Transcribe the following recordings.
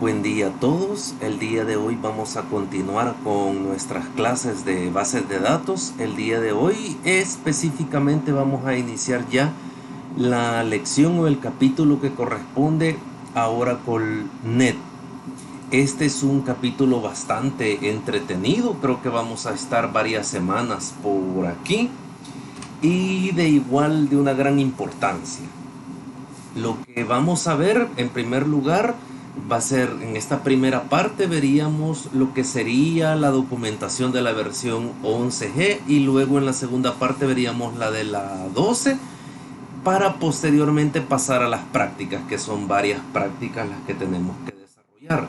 Buen día a todos. El día de hoy vamos a continuar con nuestras clases de bases de datos. El día de hoy específicamente vamos a iniciar ya la lección o el capítulo que corresponde a Oracle.net. Este es un capítulo bastante entretenido. Creo que vamos a estar varias semanas por aquí y de una gran importancia. Lo que vamos a ver en primer lugar va a ser, en esta primera parte veríamos lo que sería la documentación de la versión 11G y luego en la segunda parte veríamos la de la 12 para posteriormente pasar a las prácticas, que son varias prácticas las que tenemos que desarrollar.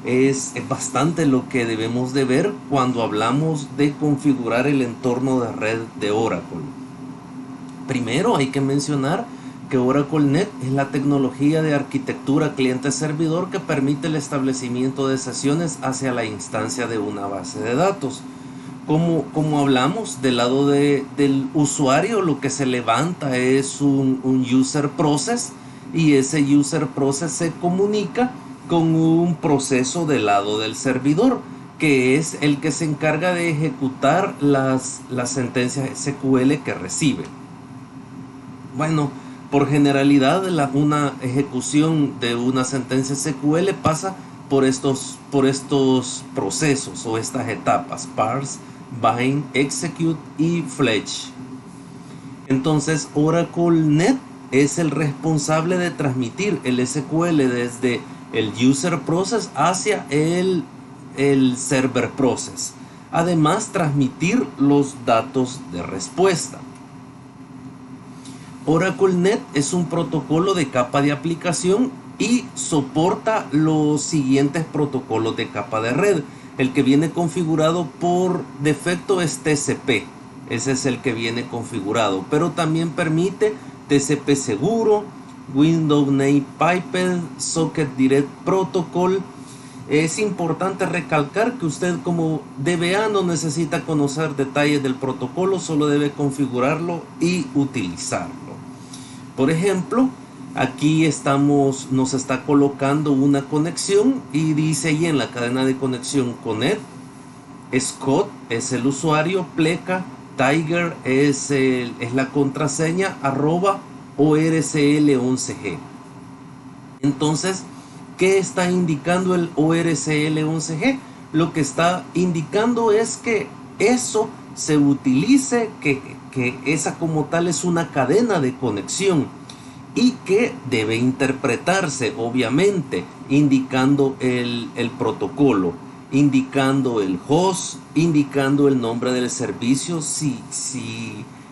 Es bastante lo que debemos de ver cuando hablamos de configurar el entorno de red de Oracle. Primero hay que mencionar que Oracle.net es la tecnología de arquitectura cliente-servidor que permite el establecimiento de sesiones hacia la instancia de una base de datos. Como hablamos, del lado del usuario, lo que se levanta es un user process, y ese user process se comunica con un proceso del lado del servidor, que es el que se encarga de ejecutar las sentencias SQL que recibe. Bueno, por generalidad, una ejecución de una sentencia SQL pasa por estos procesos o estas etapas: parse, bind, execute y fetch. Entonces, Oracle.net es el responsable de transmitir el SQL desde el user process hacia el server process. Además, transmitir los datos de respuesta. Oracle.net es un protocolo de capa de aplicación y soporta los siguientes protocolos de capa de red. El que viene configurado por defecto es TCP. Ese es el que viene configurado, pero también permite TCP seguro, Windows Name Piped, Socket Direct Protocol. Es importante recalcar que usted como DBA no necesita conocer detalles del protocolo, solo debe configurarlo y utilizarlo. Por ejemplo, aquí nos está colocando una conexión y dice ahí en la cadena de conexión: connect, Scott es el usuario, pleca, tiger es la contraseña, @orcl11g. Entonces, ¿qué está indicando el ORCL11G? Lo que está indicando es que eso se utilice, que esa como tal es una cadena de conexión y que debe interpretarse, obviamente, indicando el protocolo, indicando el host, indicando el nombre del servicio si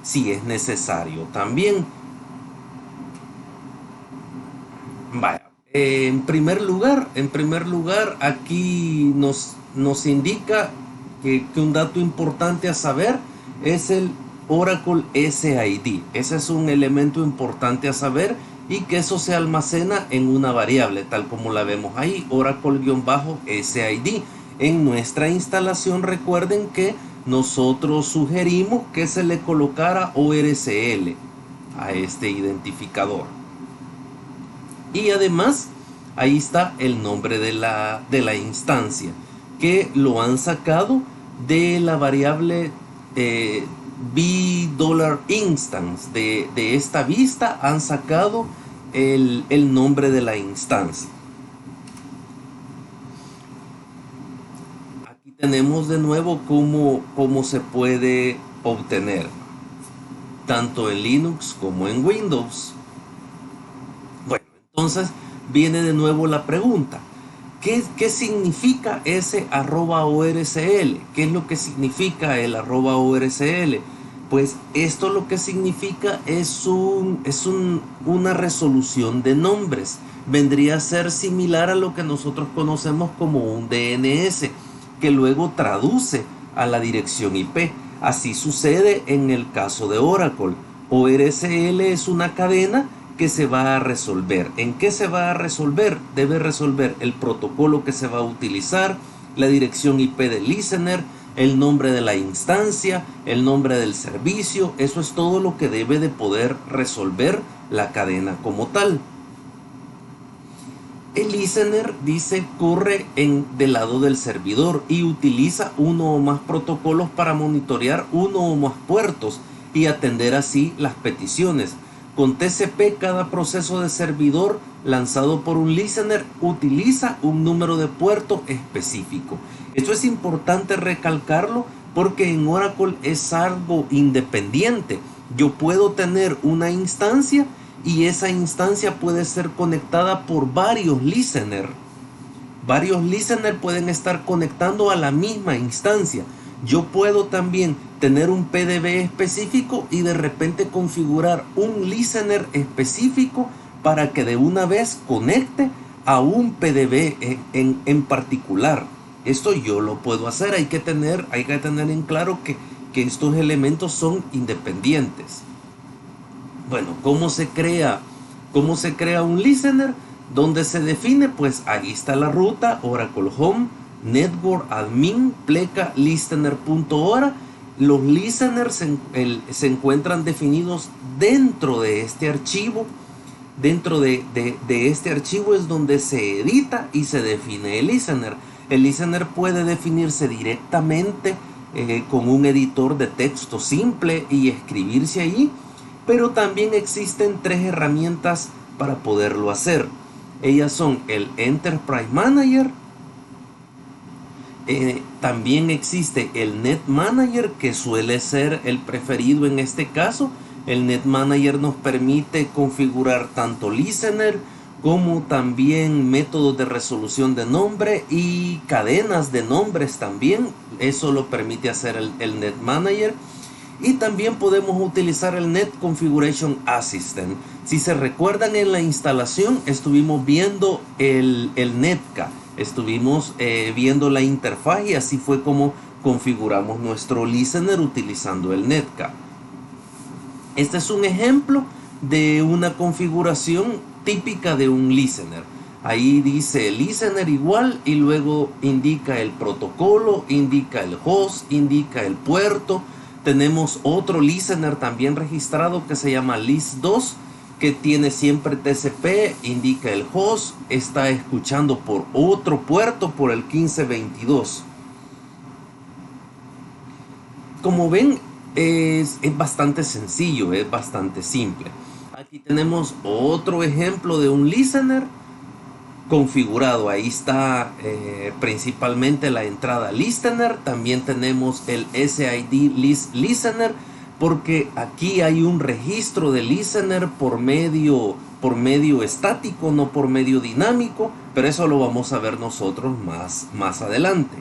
es necesario también. Vaya. En primer lugar, aquí nos indica que un dato importante a saber es el Oracle SID. Ese es un elemento importante a saber, y que eso se almacena en una variable, tal como la vemos ahí, Oracle-SID. En nuestra instalación, recuerden que nosotros sugerimos que se le colocara ORCL a este identificador. Y además, ahí está el nombre de la instancia, que lo han sacado de la variable $instance. De esta vista han sacado el nombre de la instancia. Aquí tenemos de nuevo cómo se puede obtener, tanto en Linux como en Windows. Bueno, entonces viene de nuevo la pregunta: ¿qué significa ese @orcl? ¿Qué es lo que significa el @orcl? Pues esto lo que significa es una resolución de nombres. Vendría a ser similar a lo que nosotros conocemos como un DNS, que luego traduce a la dirección IP. Así sucede en el caso de Oracle. ORCL es una cadena que se va a resolver. ¿En qué se va a resolver? Debe resolver el protocolo que se va a utilizar, la dirección IP del listener, el nombre de la instancia, el nombre del servicio. Eso es todo lo que debe de poder resolver la cadena como tal. El listener dice corre del lado del servidor y utiliza uno o más protocolos para monitorear uno o más puertos y atender así las peticiones. Con TCP, cada proceso de servidor lanzado por un listener utiliza un número de puerto específico. Esto es importante recalcarlo porque en Oracle es algo independiente. Yo puedo tener una instancia y esa instancia puede ser conectada por varios listeners. Varios listeners pueden estar conectando a la misma instancia. Yo puedo también tener un PDB específico y de repente configurar un listener específico para que de una vez conecte a un PDB en particular. Esto yo lo puedo hacer. Hay que tener en claro que estos elementos son independientes. Bueno, ¿cómo se crea un listener? ¿Dónde se define? Pues ahí está la ruta, Oracle Home, Network Admin, pleca listener.ora. Los listeners se encuentran definidos dentro de este archivo. Dentro de este archivo es donde se edita y se define el listener. El listener puede definirse directamente con un editor de texto simple y escribirse allí, pero también existen tres herramientas para poderlo hacer. Ellas son el Enterprise Manager, también existe el Net Manager, que suele ser el preferido en este caso. El Net Manager nos permite configurar tanto listener como también métodos de resolución de nombre y cadenas de nombres también. Eso lo permite hacer el Net Manager. Y también podemos utilizar el Net Configuration Assistant. Si se recuerdan, en la instalación estuvimos viendo el Netca. Estuvimos viendo la interfaz y así fue como configuramos nuestro listener utilizando el Netca. Este es un ejemplo de una configuración típica de un listener. Ahí dice listener igual y luego indica el protocolo, indica el host, indica el puerto. Tenemos otro listener también registrado que se llama list2, que tiene siempre TCP, indica el host, está escuchando por otro puerto, por el 1522. Como ven, es bastante sencillo, es bastante simple. Aquí tenemos otro ejemplo de un listener configurado. Ahí está principalmente la entrada listener. También tenemos el SID list listener, porque aquí hay un registro de listener por medio estático, no por medio dinámico, pero eso lo vamos a ver nosotros más adelante.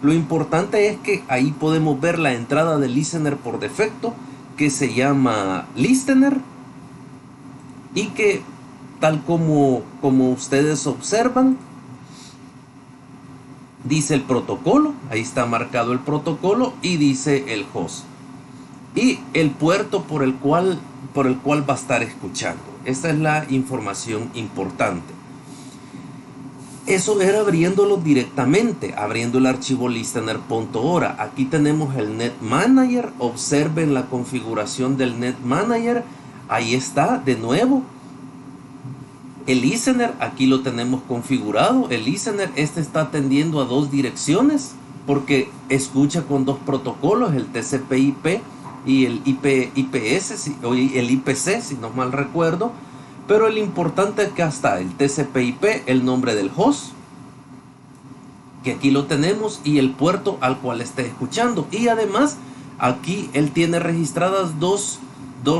Lo importante es que ahí podemos ver la entrada del listener por defecto, que se llama listener, y que tal como ustedes observan, dice el protocolo, ahí está marcado el protocolo y dice el host y el puerto por el cual va a estar escuchando. Esta es la información importante. Eso era abriéndolo directamente, abriendo el archivo listener.ora. Aquí tenemos el Net Manager. Observen la configuración del Net Manager. Ahí está, de nuevo. El listener, aquí lo tenemos configurado. El listener, está atendiendo a dos direcciones porque escucha con dos protocolos, el TCP/IP y el IPS, o el IPC, si no mal recuerdo. Pero el importante es que hasta el TCP/IP, el nombre del host, que aquí lo tenemos, y el puerto al cual esté escuchando. Y además, aquí él tiene registradas dos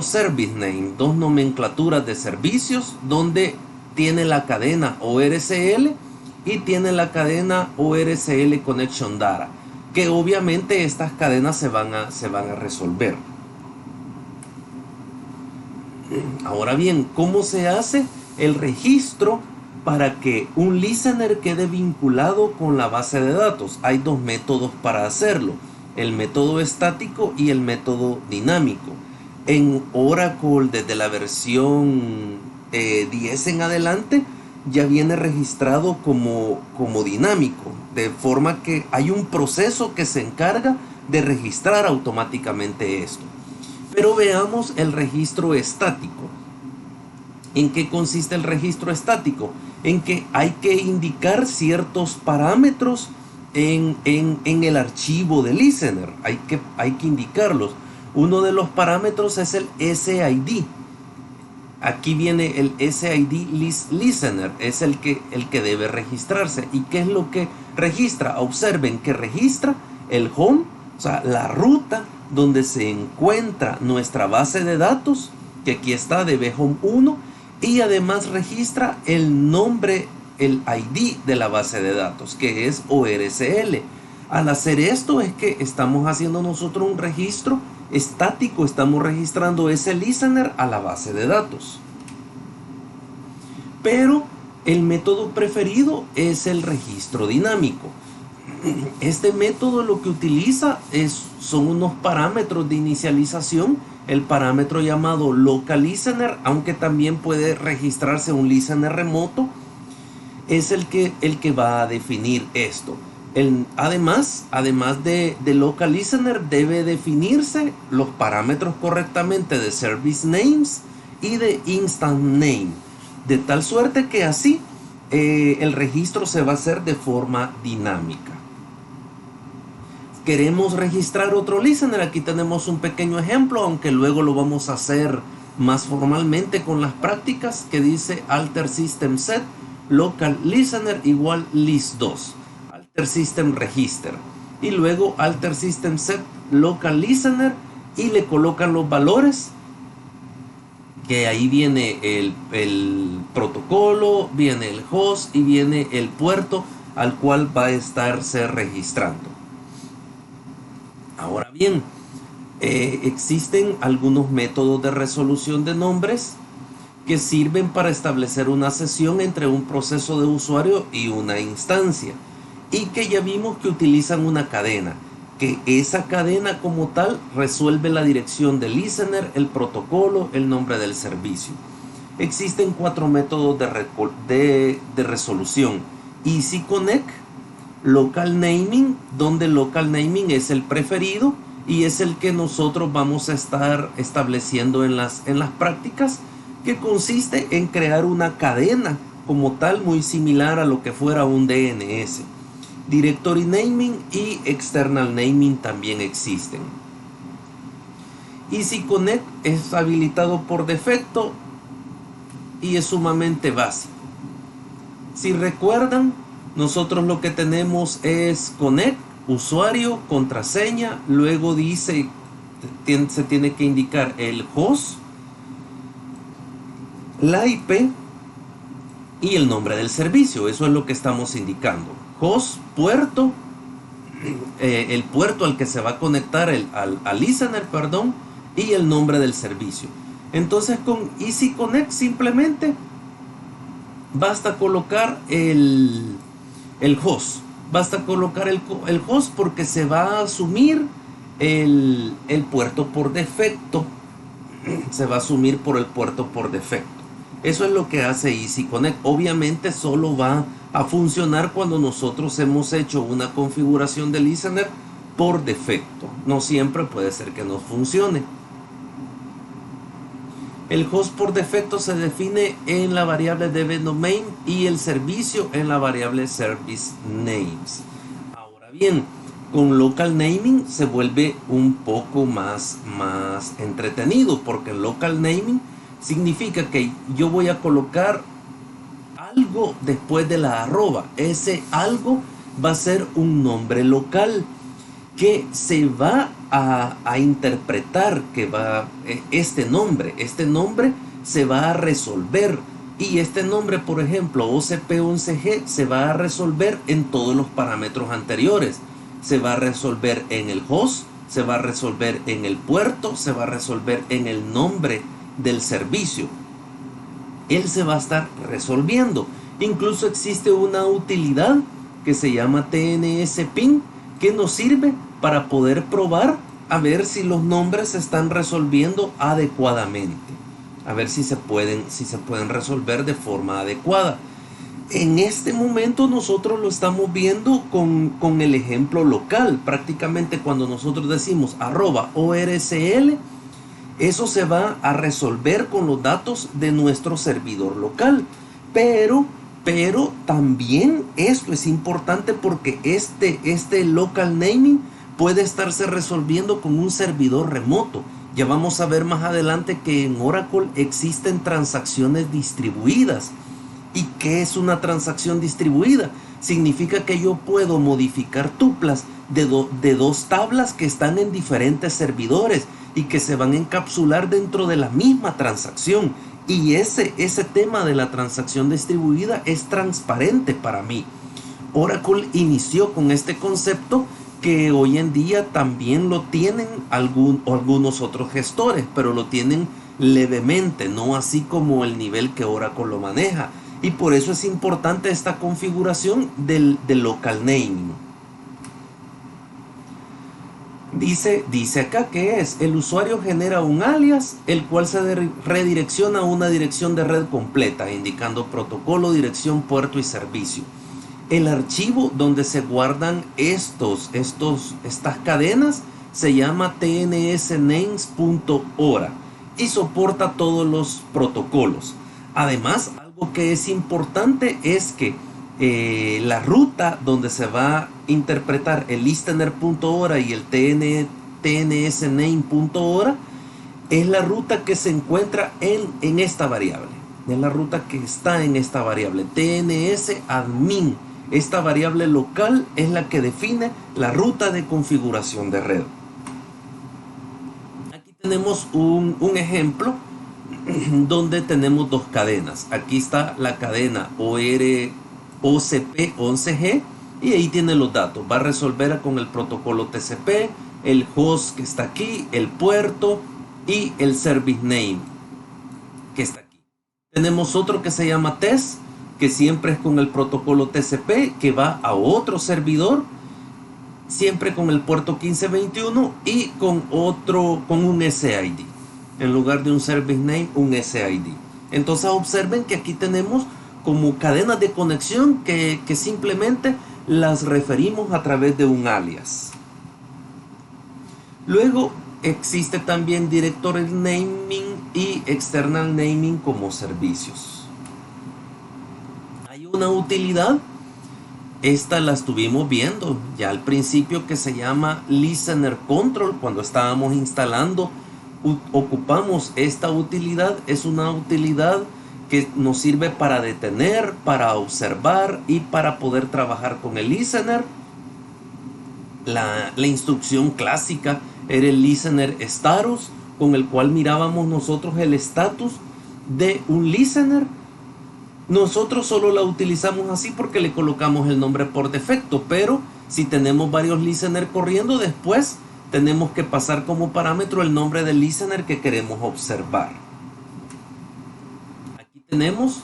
service name, dos nomenclaturas de servicios, donde tiene la cadena ORCL y tiene la cadena ORCL Connection Data, que obviamente estas cadenas se van a resolver. Ahora bien, ¿cómo se hace el registro para que un listener quede vinculado con la base de datos? Hay dos métodos para hacerlo, el método estático y el método dinámico. En Oracle, desde la versión 10 en adelante, ya viene registrado como dinámico, de forma que hay un proceso que se encarga de registrar automáticamente esto. Pero veamos el registro estático. ¿En qué consiste el registro estático? en que hay que indicar ciertos parámetros en el archivo de listener. Hay que indicarlos. Uno de los parámetros es el SID. Aquí viene el SID listener, es el que debe registrarse. ¿Y qué es lo que registra? Observen que registra el home, o sea, la ruta donde se encuentra nuestra base de datos, que aquí está de bhome 1, y además registra el nombre, el ID de la base de datos, que es ORSL. Al hacer esto es que estamos haciendo nosotros un registro estático, estamos registrando ese listener a la base de datos. Pero el método preferido es el registro dinámico. Este método lo que utiliza son unos parámetros de inicialización, el parámetro llamado local listener, aunque también puede registrarse un listener remoto, es el que va a definir esto. Además de local listener, debe definirse los parámetros correctamente de service names y de instant name, de tal suerte que así el registro se va a hacer de forma dinámica. Queremos registrar otro listener. Aquí tenemos un pequeño ejemplo, aunque luego lo vamos a hacer más formalmente con las prácticas, que dice alter system set local listener igual list2, alter system register, y luego alter system set local listener, y le colocan los valores, que ahí viene el protocolo, viene el host y viene el puerto al cual va a estarse registrando. Ahora bien, existen algunos métodos de resolución de nombres que sirven para establecer una sesión entre un proceso de usuario y una instancia, y que ya vimos que utilizan una cadena, que esa cadena como tal resuelve la dirección del listener, el protocolo, el nombre del servicio. Existen 4 métodos de resolución: Easy Connect, Local Naming, donde Local Naming es el preferido y es el que nosotros vamos a estar estableciendo en las prácticas, que consiste en crear una cadena como tal, muy similar a lo que fuera un DNS. Directory Naming y External Naming también existen. Easy Connect es habilitado por defecto y es sumamente básico. Si recuerdan, nosotros lo que tenemos es connect, usuario, contraseña, luego dice, se tiene que indicar el host, la IP y el nombre del servicio. Eso es lo que estamos indicando: host, puerto, el puerto al que se va a conectar al listener, perdón, y el nombre del servicio. Entonces con Easy Connect simplemente basta colocar el host, basta colocar el host, porque se va a asumir el puerto por defecto, se va a asumir por el puerto por defecto. Eso es lo que hace Easy Connect. Obviamente solo va a funcionar cuando nosotros hemos hecho una configuración de listener por defecto. No siempre puede ser que no funcione. El host por defecto se define en la variable dbDomain y el servicio en la variable service names. Ahora bien, con local naming se vuelve un poco más entretenido, porque el local naming significa que yo voy a colocar algo después de la arroba. Ese algo va a ser un nombre local que se va a interpretar, que este nombre se va a resolver, y este nombre, por ejemplo, OCP11G, se va a resolver en todos los parámetros anteriores. Se va a resolver en el host, se va a resolver en el puerto, se va a resolver en el nombre del servicio. Él se va a estar resolviendo. Incluso existe una utilidad que se llama TNS-Ping, que nos sirve para poder probar a ver si los nombres se están resolviendo adecuadamente, a ver si se pueden resolver de forma adecuada. En este momento nosotros lo estamos viendo con el ejemplo local. Prácticamente cuando nosotros decimos @ORSL, eso se va a resolver con los datos de nuestro servidor local. Pero Pero también esto es importante porque este local naming puede estarse resolviendo con un servidor remoto. Ya vamos a ver más adelante que en Oracle existen transacciones distribuidas. ¿Y qué es una transacción distribuida? Significa que yo puedo modificar tuplas de dos tablas que están en diferentes servidores y que se van a encapsular dentro de la misma transacción. Y ese tema de la transacción distribuida es transparente para mí. Oracle inició con este concepto que hoy en día también lo tienen algunos otros gestores, pero lo tienen levemente, no así como el nivel que Oracle lo maneja. Y por eso es importante esta configuración del local naming. Dice acá que el usuario genera un alias, el cual se redirecciona a una dirección de red completa, indicando protocolo, dirección, puerto y servicio. El archivo donde se guardan estas cadenas se llama tnsnames.ora y soporta todos los protocolos. Además, algo que es importante es que la ruta donde se va a interpretar el listener.ora y el tnsname.ora es la ruta que se encuentra en esta variable. Es la ruta que está en esta variable tnsadmin. Esta variable local es la que define la ruta de configuración de red. Aquí tenemos un ejemplo donde tenemos dos cadenas. Aquí está la cadena OCP11G y ahí tiene los datos. Va a resolver con el protocolo TCP, el host que está aquí, el puerto y el service name que está aquí. Tenemos otro que se llama test, que siempre es con el protocolo TCP, que va a otro servidor, siempre con el puerto 1521 y con un SID. En lugar de un service name, un SID. Entonces observen que aquí tenemos como cadenas de conexión que simplemente las referimos a través de un alias. Luego existe también directory naming y external naming como servicios. Hay una utilidad, esta la estuvimos viendo ya al principio, que se llama listener control. Cuando estábamos instalando ocupamos esta utilidad. Es una utilidad que nos sirve para detener, para observar y para poder trabajar con el listener. La instrucción clásica era el listener status, con el cual mirábamos nosotros el estatus de un listener. Nosotros solo la utilizamos así porque le colocamos el nombre por defecto, pero si tenemos varios listeners corriendo, después tenemos que pasar como parámetro el nombre del listener que queremos observar. Aquí tenemos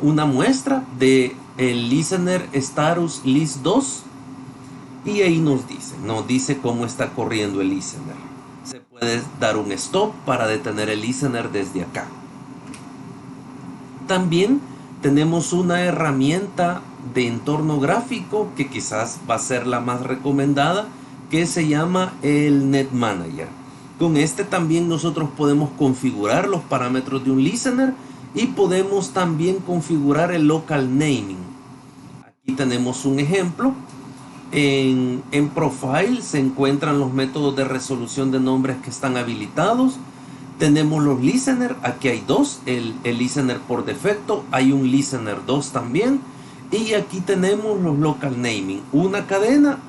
una muestra de el listener status list2 y ahí nos dice cómo está corriendo el listener. Se puede dar un stop para detener el listener desde acá. También tenemos una herramienta de entorno gráfico que quizás va a ser la más recomendada, que se llama el Net Manager. Con este también nosotros podemos configurar los parámetros de un listener y podemos también configurar el local naming. Aquí tenemos un ejemplo. En Profile se encuentran los métodos de resolución de nombres que están habilitados. Tenemos los listeners, aquí hay dos, el listener por defecto, hay un listener 2 también. Y aquí tenemos los local naming, una cadena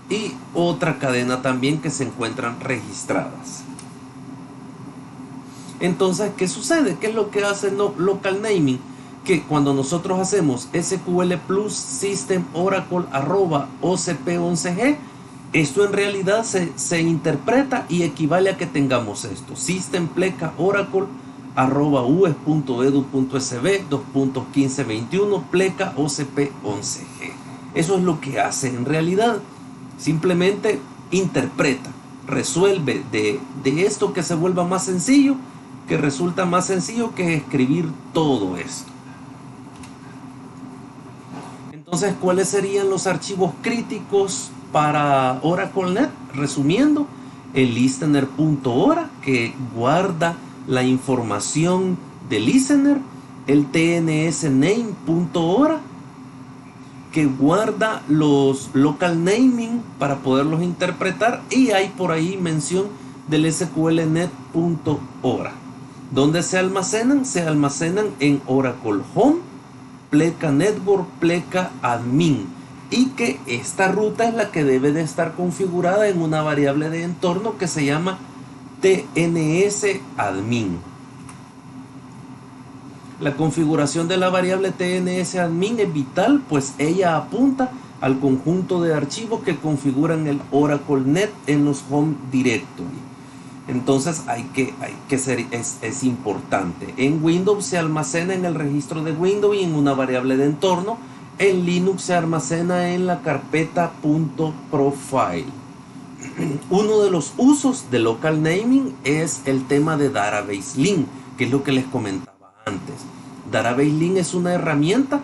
y otra cadena también que se encuentran registradas. Entonces, ¿qué sucede? ¿Qué es lo que hace local naming? Que cuando nosotros hacemos SQL Plus System Oracle @ocp11g, esto en realidad se interpreta y equivale a que tengamos esto: System pleca Oracle @ues.edu.sb 2.1521 pleca ocp11g. Eso es lo que hace en realidad. Simplemente interpreta, resuelve de esto que se vuelva más sencillo, que resulta más sencillo que escribir todo esto. Entonces, ¿cuáles serían los archivos críticos para OracleNet? Resumiendo, el listener.ora, que guarda la información del listener, el tnsname.hora, que guarda los local naming para poderlos interpretar, y hay por ahí mención del sqlnet.hora. ¿Dónde se almacenan? Se almacenan en Oracle Home, pleca network, pleca admin, y que esta ruta es la que debe de estar configurada en una variable de entorno que se llama tnsadmin. La configuración de la variable tnsadmin es vital, pues ella apunta al conjunto de archivos que configuran el Oracle Net en los Home Directory. Entonces es importante. En Windows se almacena en el registro de Windows y en una variable de entorno. En Linux se almacena en la carpeta .profile. Uno de los usos de local naming es el tema de Database Link, que es lo que les comentaba antes. Database Link es una herramienta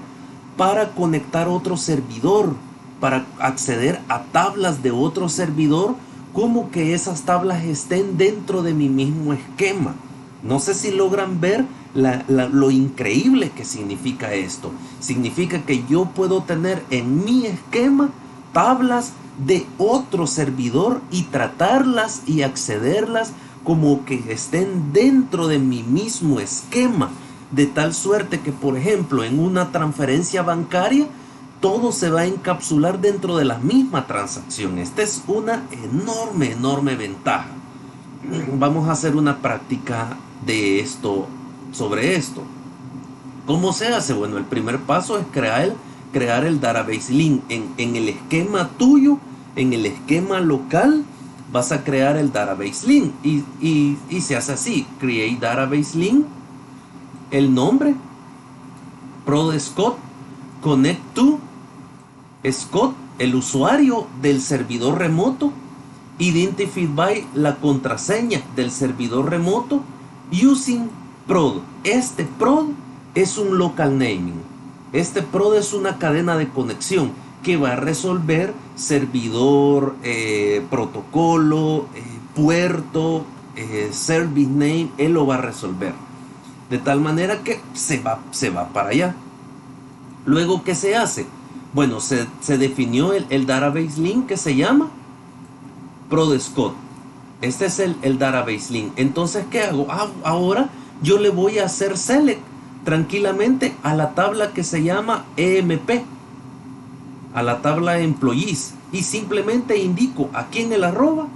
para conectar otro servidor, para acceder a tablas de otro servidor, como que esas tablas estén dentro de mi mismo esquema. No sé si logran ver lo increíble que significa esto. Significa que yo puedo tener en mi esquema tablas de otro servidor y tratarlas y accederlas como que estén dentro de mi mismo esquema, de tal suerte que, por ejemplo, en una transferencia bancaria todo se va a encapsular dentro de la misma transacción. Esta es una enorme ventaja. Vamos a hacer una práctica de esto, sobre esto. ¿Cómo se hace? Bueno, el primer paso es crear el Database Link en el esquema tuyo, en el esquema local. Vas a crear el Database Link y se hace así: create Database Link, el nombre, prod Scott, connect to Scott, el usuario del servidor remoto, identified by, la contraseña del servidor remoto, using prod. Este prod es un local naming. Este prod es una cadena de conexión que va a resolver servidor, protocolo, puerto, service name. Él lo va a resolver de tal manera que se va para allá. Luego, ¿qué se hace? Bueno, se definió el Database Link, que se llama prod Scott. Este es el Database Link. Entonces, ¿qué hago? Ahora yo le voy a hacer select tranquilamente a la tabla que se llama EMP, a la tabla employees, y simplemente indico aquí en el arroba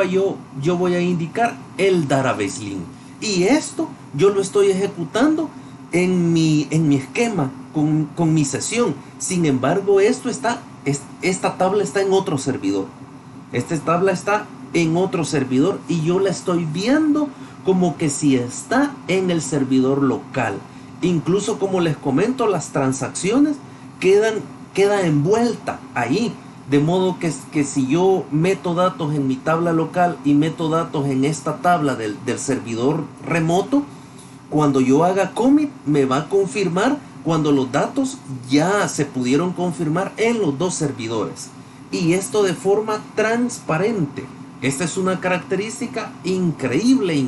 yo voy a indicar el Database Link, y esto yo lo estoy ejecutando en mi esquema con mi sesión. Sin embargo, esta tabla está en otro servidor. Esta tabla está en otro servidor y yo la estoy viendo como que si está en el servidor local. Incluso, como les comento, las transacciones queda envuelta ahí, de modo que si yo meto datos en mi tabla local y meto datos en esta tabla del servidor remoto, cuando yo haga commit me va a confirmar cuando los datos ya se pudieron confirmar en los dos servidores, y esto de forma transparente. Esta es una característica increíble.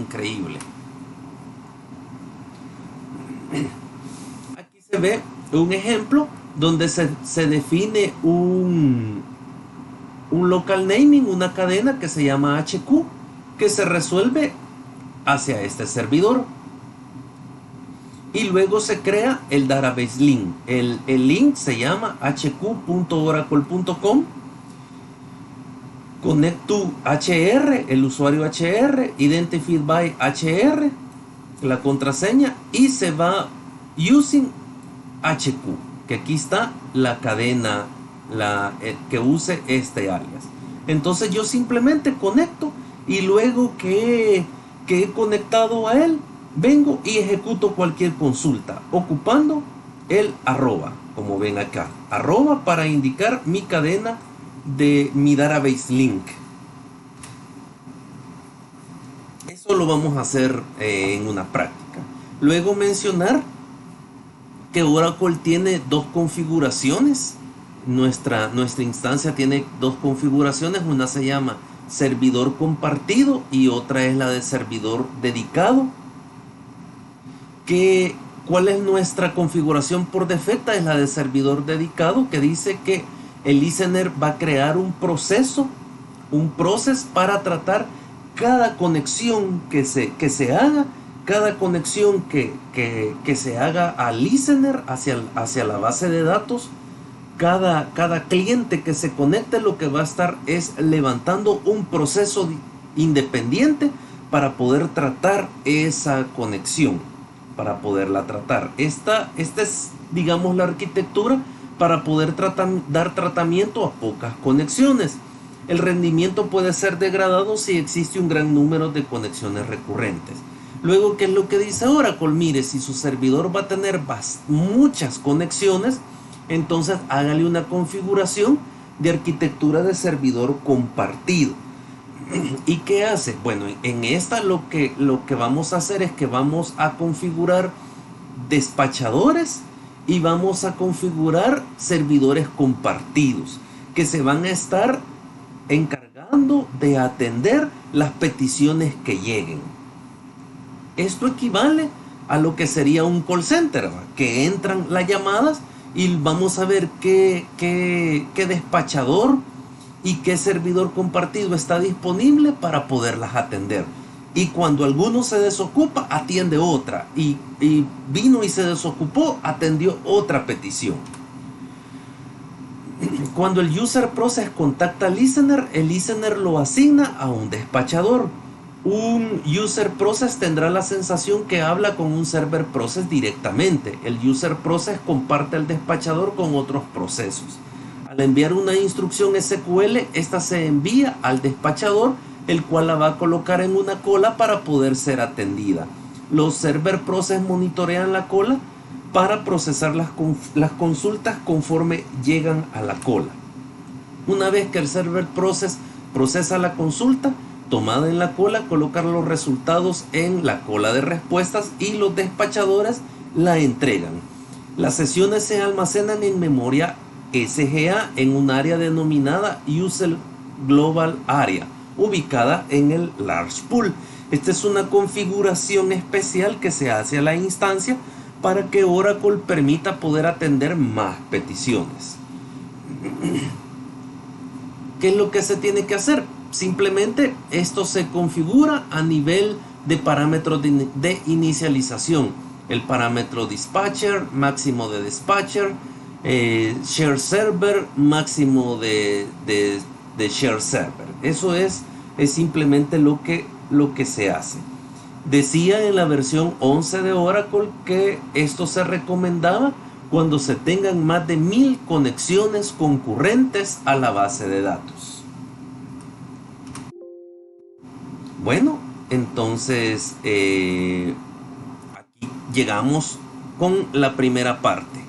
Aquí se ve un ejemplo donde se define un local naming, una cadena que se llama HQ, que se resuelve hacia este servidor. Y luego se crea el Database Link. El link se llama hq.oracle.com. Connect to HR, el usuario HR, identified by HR, la contraseña, y se va using HQ, que aquí está la cadena que use este alias. Entonces yo simplemente conecto, y luego que he conectado a él, vengo y ejecuto cualquier consulta ocupando el arroba, como ven acá, arroba, para indicar mi cadena de mi Database Link. Eso lo vamos a hacer en una práctica. Luego, mencionar que Oracle tiene dos configuraciones. Nuestra instancia tiene dos configuraciones. Una se llama servidor compartido y otra es la de servidor dedicado, que ¿Cuál es nuestra configuración por defecto? Es la de servidor dedicado, que dice que el listener va a crear un proceso para tratar cada conexión que se haga, cada conexión que se haga al listener hacia la base de datos. Cada cliente que se conecte lo que va a estar es levantando un proceso independiente para poder tratar esa conexión, para poderla tratar. Esta es, digamos, la arquitectura para poder dar tratamiento a pocas conexiones. El rendimiento puede ser degradado si existe un gran número de conexiones recurrentes. Luego, ¿qué es lo que dice Oracle? Mire, si su servidor va a tener muchas conexiones, entonces hágale una configuración de arquitectura de servidor compartido. ¿Y qué hace? Bueno, en esta lo que vamos a hacer es que vamos a configurar despachadores y vamos a configurar servidores compartidos que se van a estar encargando de atender las peticiones que lleguen. Esto equivale a lo que sería un call center, que entran las llamadas y vamos a ver qué despachador y qué servidor compartido está disponible para poderlas atender. Y cuando alguno se desocupa, atiende otra. Y vino y se desocupó, atendió otra petición. Cuando el user process contacta al listener, el listener lo asigna a un despachador. Un user process tendrá la sensación que habla con un server process directamente. El user process comparte al despachador con otros procesos. Al enviar una instrucción SQL, esta se envía al despachador, el cual la va a colocar en una cola para poder ser atendida. Los server process monitorean la cola para procesar las consultas conforme llegan a la cola. Una vez que el server process procesa la consulta tomada en la cola, colocar los resultados en la cola de respuestas y los despachadores la entregan. Las sesiones se almacenan en memoria SGA en un área denominada User Global Area, ubicada en el Large Pool. Esta es una configuración especial que se hace a la instancia para que Oracle permita poder atender más peticiones. ¿Qué es lo que se tiene que hacer? Simplemente esto se configura a nivel de parámetros de inicialización. El parámetro dispatcher, máximo de dispatcher, share server, máximo de share server. Eso es simplemente lo que se hace. Decía en la versión 11 de Oracle que esto se recomendaba cuando se tengan más de 1000 conexiones concurrentes a la base de datos. Bueno, entonces aquí llegamos con la primera parte.